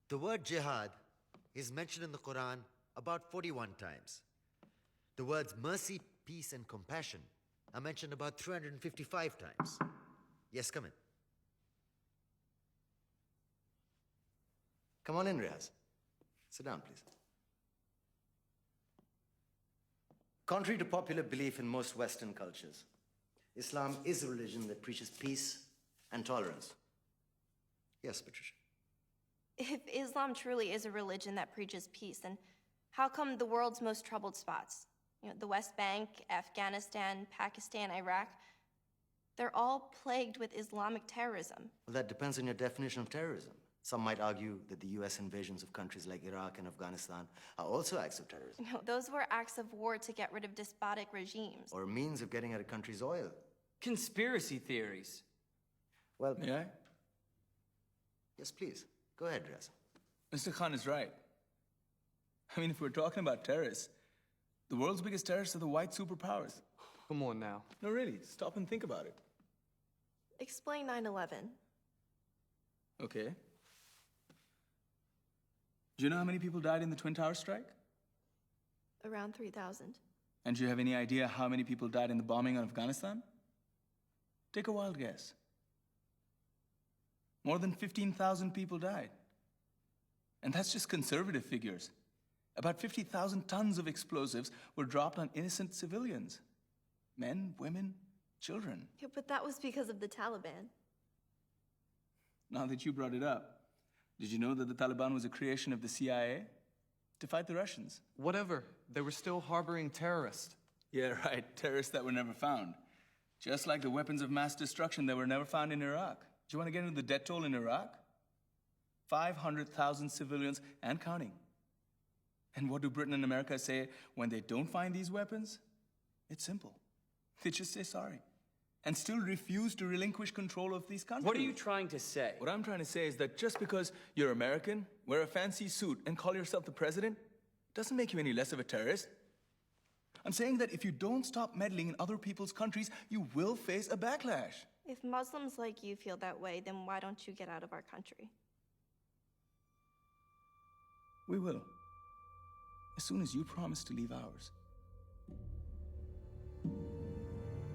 The word jihad is mentioned in the Quran about 41 times. The words mercy, peace, and compassion are mentioned about 355 times. Yes, come in. Come on in, Riaz. Sit down, please. Contrary to popular belief in most Western cultures, Islam is a religion that preaches peace and tolerance. Yes, Patricia. If Islam truly is a religion that preaches peace, then how come the world's most troubled spots, the West Bank, Afghanistan, Pakistan, Iraq, they're all plagued with Islamic terrorism? Well, that depends on your definition of terrorism. Some might argue that the US invasions of countries like Iraq and Afghanistan are also acts of terrorism. No, those were acts of war to get rid of despotic regimes. Or a means of getting at a country's oil. Conspiracy theories. Well, May I? Yes, please. Go ahead, Riaz. Mr. Khan is right. I mean, if we're talking about terrorists, the world's biggest terrorists are the white superpowers. Come on now. No, really, stop and think about it. Explain 9/11. Okay. Do you know how many people died in the Twin Towers strike? Around 3,000. And do you have any idea how many people died in the bombing of Afghanistan? Take a wild guess. More than 15,000 people died. And that's just conservative figures. About 50,000 tons of explosives were dropped on innocent civilians. Men, women, children. Yeah, but that was because of the Taliban. Now that you brought it up, did you know that the Taliban was a creation of the CIA to fight the Russians? Whatever. They were still harboring terrorists. Yeah, right. Terrorists that were never found. Just like the weapons of mass destruction that were never found in Iraq. Do you want to get into the death toll in Iraq? 500,000 civilians and counting. And what do Britain and America say when they don't find these weapons? It's simple. They just say sorry. And still refuse to relinquish control of these countries. What are you trying to say? What I'm trying to say is that just because you're American, wear a fancy suit, and call yourself the president, doesn't make you any less of a terrorist. I'm saying that if you don't stop meddling in other people's countries, you will face a backlash. If Muslims like you feel that way, then why don't you get out of our country? We will. As soon as you promise to leave ours.